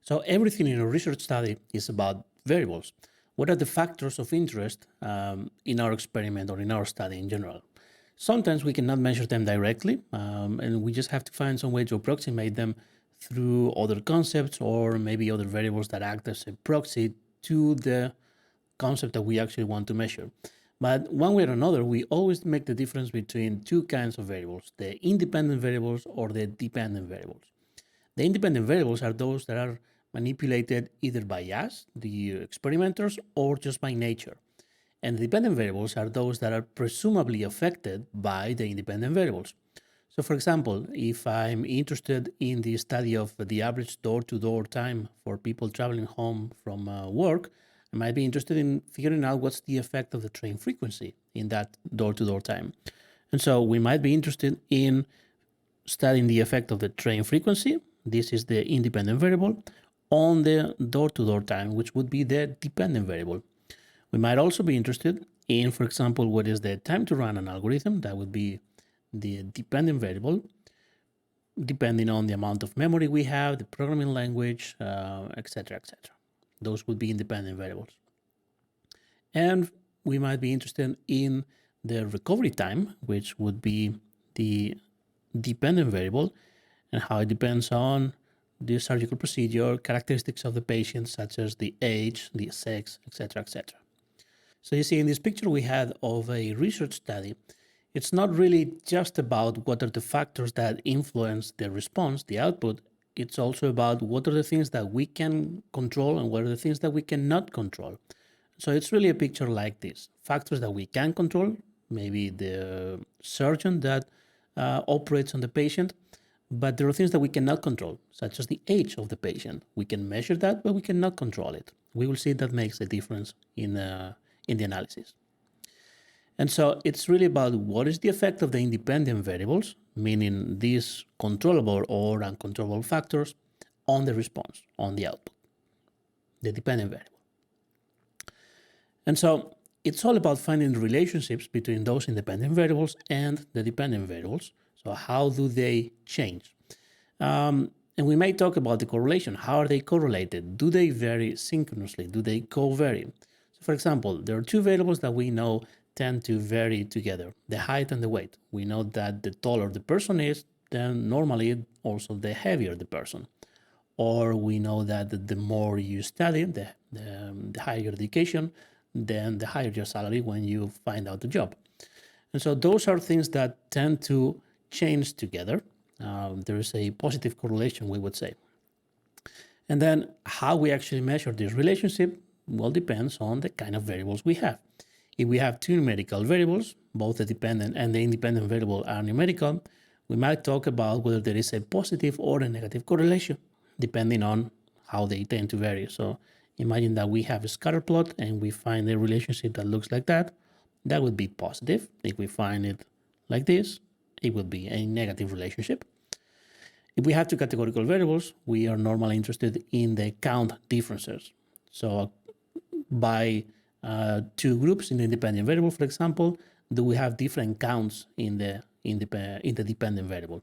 So everything in a research study is about variables. What are the factors of interest in our experiment or in our study in general? Sometimes we cannot measure them directly, and we just have to find some way to approximate them through other concepts or maybe other variables that act as a proxy to the concept that we actually want to measure. But one way or another, we always make the difference between two kinds of variables, the independent variables or the dependent variables. The independent variables are those that are manipulated either by us, the experimenters, or just by nature. And the dependent variables are those that are presumably affected by the independent variables. So, for example, if I'm interested in the study of the average door to door time for people traveling home from work, I might be interested in figuring out what's the effect of the train frequency in that door to door time. And so we might be interested in studying the effect of the train frequency. This is the independent variable on the door to door time, which would be the dependent variable. We might also be interested in, for example, what is the time to run an algorithm. That would be the dependent variable, depending on the amount of memory we have, the programming language, etc., etc. Those would be independent variables. And we might be interested in the recovery time, which would be the dependent variable, and how it depends on the surgical procedure, characteristics of the patient, such as the age, the sex, etc., etc. So you see, in this picture we had of a research study, it's not really just about what are the factors that influence the response, the output. It's also about what are the things that we can control and what are the things that we cannot control. So it's really a picture like this. Factors that we can control, maybe the surgeon that operates on the patient, but there are things that we cannot control, such as the age of the patient. We can measure that, but we cannot control it. We will see that makes a difference in the analysis. And so it's really about what is the effect of the independent variables, meaning these controllable or uncontrollable factors, on the response, on the output, the dependent variable. And so it's all about finding relationships between those independent variables and the dependent variables. So how do they change? And we may talk about the correlation. How are they correlated? Do they vary synchronously? Do they co-vary? So for example, there are two variables that we know tend to vary together, the height and the weight. We know that the taller the person is, then normally also the heavier the person. Or we know that the more you study, the higher your education, then the higher your salary when you find out the job. And so those are things that tend to change together. There is a positive correlation, we would say. And then how we actually measure this relationship, well, depends on the kind of variables we have. If we have two numerical variables, both the dependent and the independent variable are numerical, we might talk about whether there is a positive or a negative correlation, depending on how they tend to vary. So imagine that we have a scatter plot and we find a relationship that looks like that. That would be positive. If we find it like this, it would be a negative relationship. If we have two categorical variables, we are normally interested in the count differences. So by two groups in the independent variable, for example, do we have different counts in the dependent variable?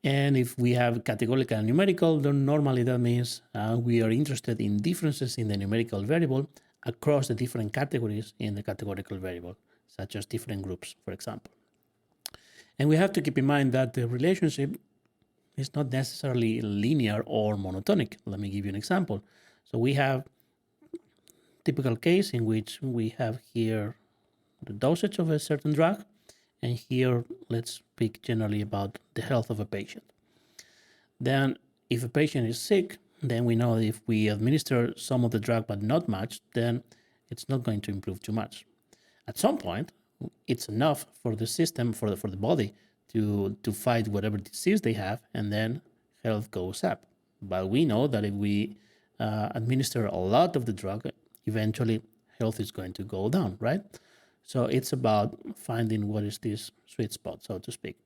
And if we have categorical and numerical, then normally that means we are interested in differences in the numerical variable across the different categories in the categorical variable, such as different groups, for example. And we have to keep in mind that the relationship is not necessarily linear or monotonic. Let me give you an example. So we have typical case in which we have here the dosage of a certain drug, and here let's speak generally about the health of a patient. Then if a patient is sick, then we know if we administer some of the drug but not much, then it's not going to improve too much. At some point, it's enough for the system, for the body to fight whatever disease they have, and then health goes up. But we know that if we administer a lot of the drug, eventually health is going to go down, right? So it's about finding what is this sweet spot, so to speak.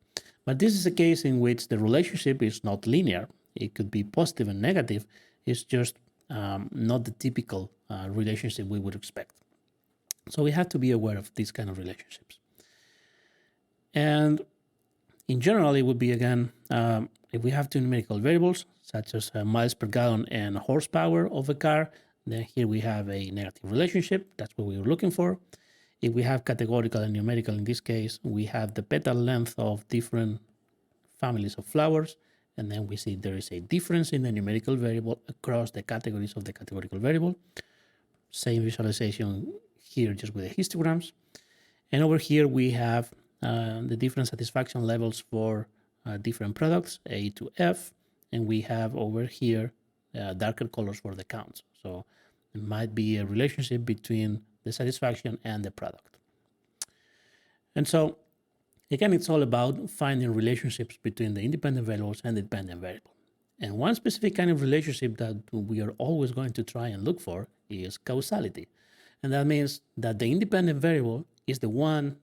But this is a case in which the relationship is not linear. It could be positive and negative. It's just not the typical relationship we would expect. So we have to be aware of these kind of relationships. And In general, it would be, again, if we have two numerical variables, such as miles per gallon and horsepower of a car, then here we have a negative relationship. That's what we were looking for. If we have categorical and numerical, in this case, we have the petal length of different families of flowers, and then we see there is a difference in the numerical variable across the categories of the categorical variable. Same visualization here, just with the histograms. And over here, we have the different satisfaction levels for different products, A to F, and we have over here darker colors for the counts. So it might be a relationship between the satisfaction and the product. And so, again, it's all about finding relationships between the independent variables and the dependent variable. And one specific kind of relationship that we are always going to try and look for is causality. And that means that the independent variable is the one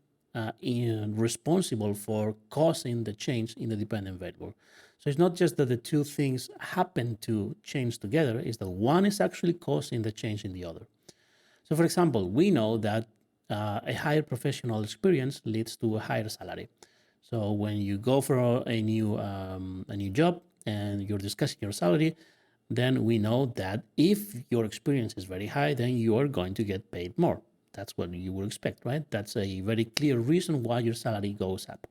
responsible for causing the change in the dependent variable. So it's not just that the two things happen to change together, it's that one is actually causing the change in the other. So for example, we know that a higher professional experience leads to a higher salary. So when you go for a new job and you're discussing your salary, then we know that if your experience is very high, then you are going to get paid more. That's what you would expect, right? That's a very clear reason why your salary goes up.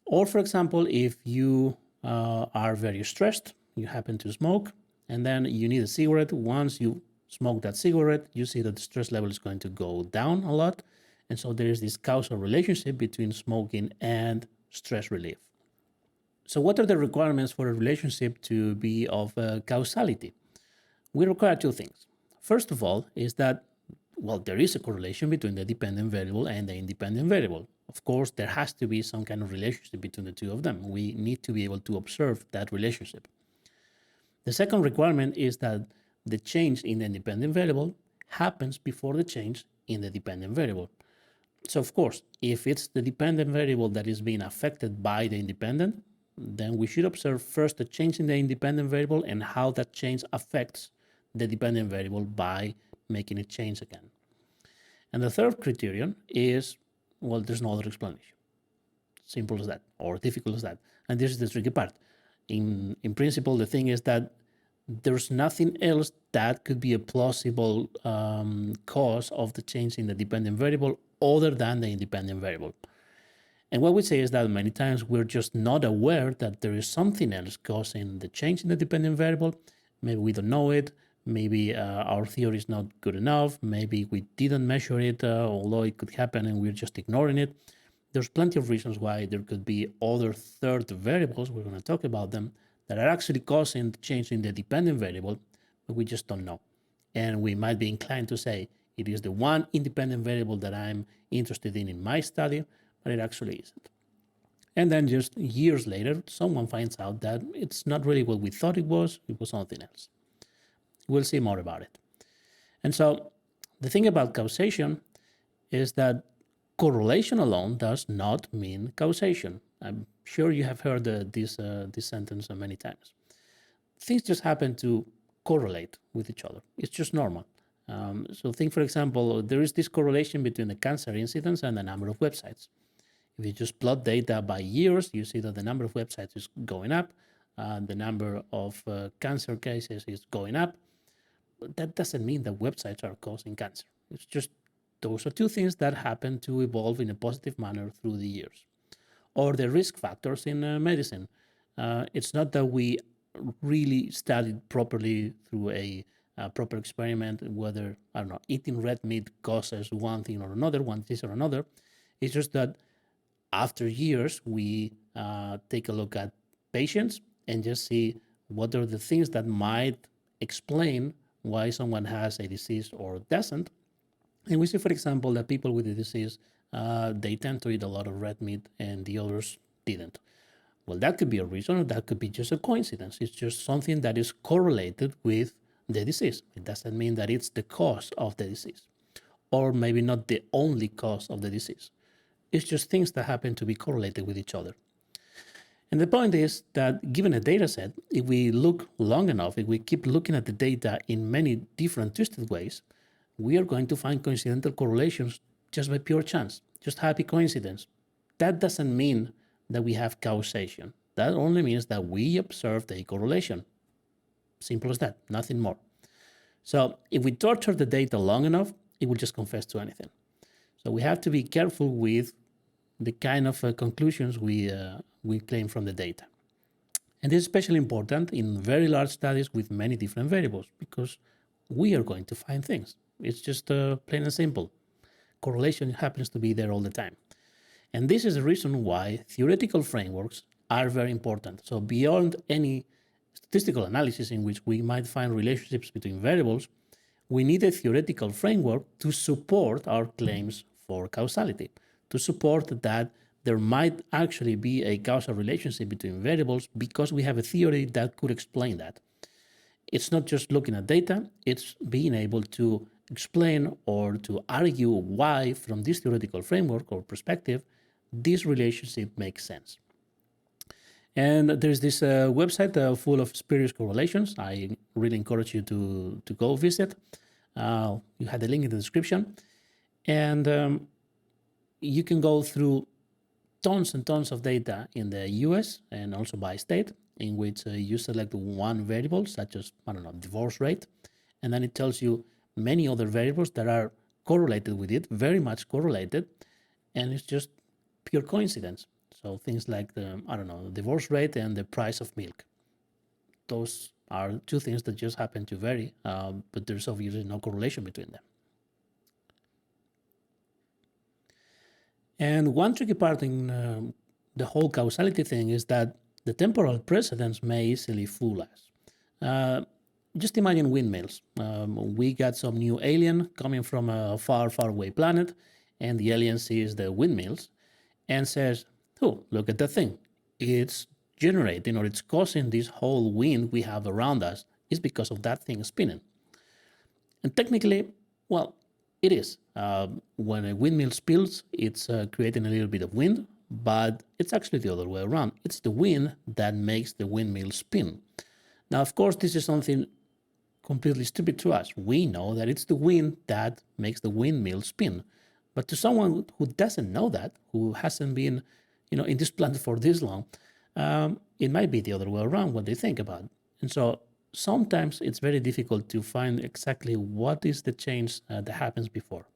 Or for example, if you are very stressed, you happen to smoke, and then you need a cigarette. Once you smoke that cigarette, you see that the stress level is going to go down a lot. And so there is this causal relationship between smoking and stress relief. So what are the requirements for a relationship to be of causality? We require two things. First of all is that, well, there is a correlation between the dependent variable and the independent variable. Of course, there has to be some kind of relationship between the two of them. We need to be able to observe that relationship. The second requirement is that the change in the independent variable happens before the change in the dependent variable. So of course, if it's the dependent variable that is being affected by the independent, then we should observe first the change in the independent variable and how that change affects the dependent variable by making it change again. And the third criterion is, well, there's no other explanation. Simple as that, or difficult as that. And this is the tricky part. In principle, the thing is that there's nothing else that could be a plausible cause of the change in the dependent variable other than the independent variable. And what we say is that many times we're just not aware that there is something else causing the change in the dependent variable. Maybe we don't know it. Maybe our theory is not good enough. Maybe we didn't measure it, although it could happen and we're just ignoring it. There's plenty of reasons why there could be other third variables, we're going to talk about them, that are actually causing the change in the dependent variable, but we just don't know. And we might be inclined to say it is the one independent variable that I'm interested in my study, but it actually isn't. And then just years later, someone finds out that it's not really what we thought it was something else. We'll see more about it. And so the thing about causation is that correlation alone does not mean causation. I'm sure you have heard this sentence many times. Things just happen to correlate with each other. It's just normal. So think, for example, there is this correlation between the cancer incidence and the number of websites. If you just plot data by years, you see that the number of websites is going up, the number of cancer cases is going up. But that doesn't mean that websites are causing cancer. It's just those are two things that happen to evolve in a positive manner through the years. Or the risk factors in medicine. It's not that we really studied properly through a proper experiment whether, I don't know, eating red meat causes one thing or another, one disease or another. It's just that after years, we take a look at patients and just see what are the things that might explain why someone has a disease or doesn't. And we see, for example, that people with the disease, they tend to eat a lot of red meat and the others didn't. Well, that could be a reason, or that could be just a coincidence. It's just something that is correlated with the disease. It doesn't mean that it's the cause of the disease, or maybe not the only cause of the disease. It's just things that happen to be correlated with each other. And the point is that given a data set, if we look long enough, if we keep looking at the data in many different twisted ways, we are going to find coincidental correlations just by pure chance, just happy coincidence. That doesn't mean that we have causation. That only means that we observed a correlation. Simple as that, nothing more. So if we torture the data long enough, it will just confess to anything. So we have to be careful with the kind of conclusions we claim from the data. And this is especially important in very large studies with many different variables, because we are going to find things. It's just plain and simple. Correlation happens to be there all the time. And this is the reason why theoretical frameworks are very important. So beyond any statistical analysis in which we might find relationships between variables, we need a theoretical framework to support our claims for causality, to support that there might actually be a causal relationship between variables because we have a theory that could explain that. It's not just looking at data, it's being able to explain or to argue why, from this theoretical framework or perspective, this relationship makes sense. And there's this website full of spurious correlations. I really encourage you to go visit. You have the link in the description. And you can go through tons and tons of data in the US and also by state, in which you select one variable, such as, I don't know, divorce rate, and then it tells you many other variables that are correlated with it, very much correlated, and it's just pure coincidence. So things like the, I don't know, divorce rate and the price of milk. Those are two things that just happen to vary, but there's obviously no correlation between them. And one tricky part in the whole causality thing is that the temporal precedence may easily fool us. Just imagine windmills. We got some new alien coming from a far, far away planet, and the alien sees the windmills and says, oh, look at that thing. It's generating, or it's causing this whole wind we have around us. It's because of that thing spinning. And technically, well, it is. When a windmill spills, it's creating a little bit of wind, but it's actually the other way around. It's the wind that makes the windmill spin. Now, of course, this is something completely stupid to us. We know that it's the wind that makes the windmill spin. But to someone who doesn't know that, who hasn't been, in this planet for this long, it might be the other way around what they think about. And so sometimes it's very difficult to find exactly what is the change that happens before.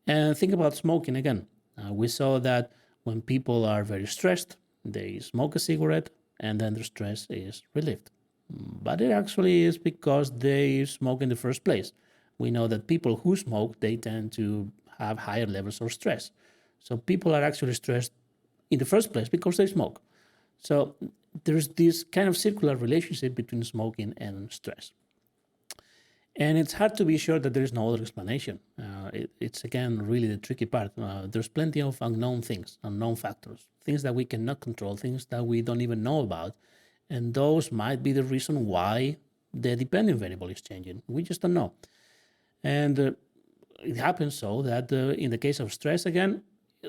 And think about smoking again. We saw that when people are very stressed, they smoke a cigarette and then their stress is relieved. But it actually is because they smoke in the first place. We know that people who smoke, they tend to have higher levels of stress. So people are actually stressed in the first place because they smoke. So there's this kind of circular relationship between smoking and stress. And it's hard to be sure that there is no other explanation. It's, again, really the tricky part. There's plenty of unknown things, unknown factors, things that we cannot control, things that we don't even know about. And those might be the reason why the dependent variable is changing. We just don't know. And it happens so that in the case of stress, again,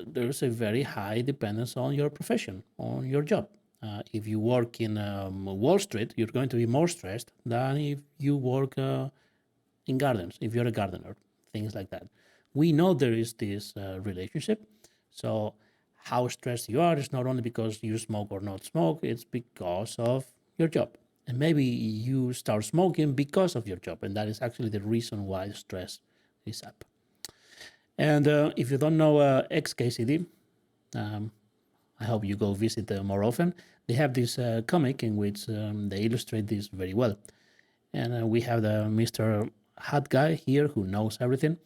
there's a very high dependence on your profession, on your job. If you work in Wall Street, you're going to be more stressed than if you work in gardens, if you're a gardener, things like that. We know there is this relationship. So how stressed you are is not only because you smoke or not smoke, it's because of your job. And maybe you start smoking because of your job, and that is actually the reason why the stress is up. And if you don't know XKCD, I hope you go visit them more often. They have this comic in which they illustrate this very well. And we have the Mr. Hat guy here who knows everything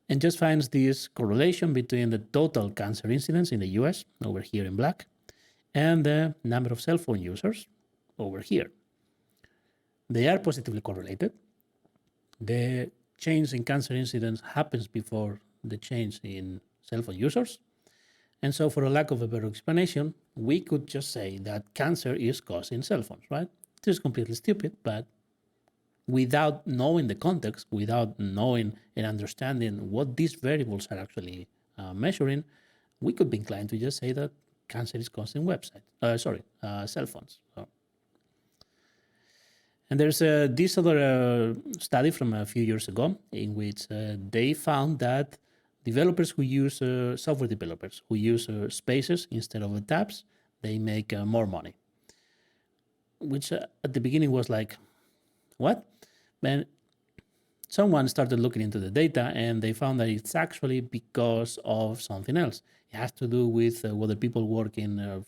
and just finds this correlation between the total cancer incidence in the US, over here in black, and the number of cell phone users, over here. They are positively correlated. The change in cancer incidence happens before the change in cell phone users. And so, for a lack of a better explanation, we could just say that cancer is caused in cell phones, right? This is completely stupid, but without knowing the context, without knowing and understanding what these variables are actually measuring, we could be inclined to just say that cancer is caused in cell phones. And there's this other study from a few years ago in which they found that developers who use software developers who use spaces instead of tabs, they make more money. Which at the beginning was like, what? Then someone started looking into the data and they found that it's actually because of something else. It has to do with whether people work in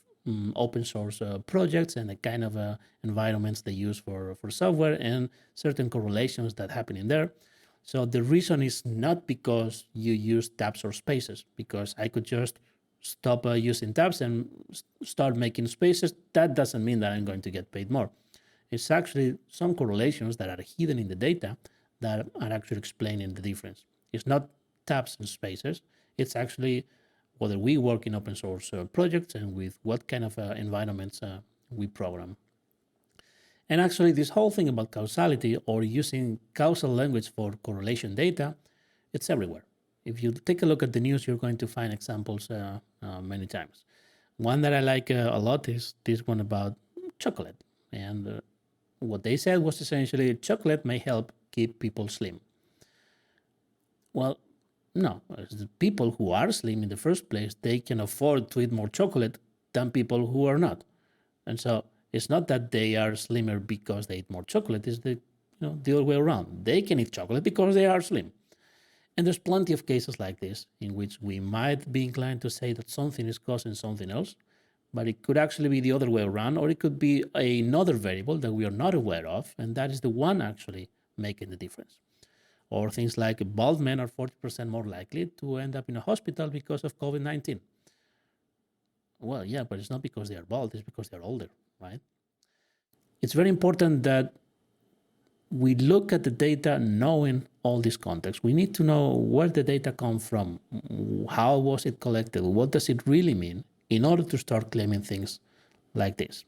open source projects and the kind of environments they use for software and certain correlations that happen in there. So the reason is not because you use tabs or spaces, because I could just stop using tabs and start making spaces. That doesn't mean that I'm going to get paid more. It's actually some correlations that are hidden in the data that are actually explaining the difference. It's not tabs and spaces. It's actually whether we work in open source projects and with what kind of environments we program. And actually, this whole thing about causality or using causal language for correlation data, it's everywhere. If you take a look at the news, you're going to find examples many times. One that I like a lot is this one about chocolate. And what they said was essentially chocolate may help keep people slim. Well, no, the people who are slim in the first place, they can afford to eat more chocolate than people who are not. And so it's not that they are slimmer because they eat more chocolate, it's the other way around. They can eat chocolate because they are slim. And there's plenty of cases like this in which we might be inclined to say that something is causing something else, but it could actually be the other way around, or it could be another variable that we are not aware of, and that is the one actually making the difference. Or things like bald men are 40% more likely to end up in a hospital because of COVID-19. Well, yeah, but it's not because they are bald, it's because they're older, right? It's very important that we look at the data knowing all this context. We need to know where the data comes from, how was it collected, what does it really mean, in order to start claiming things like this.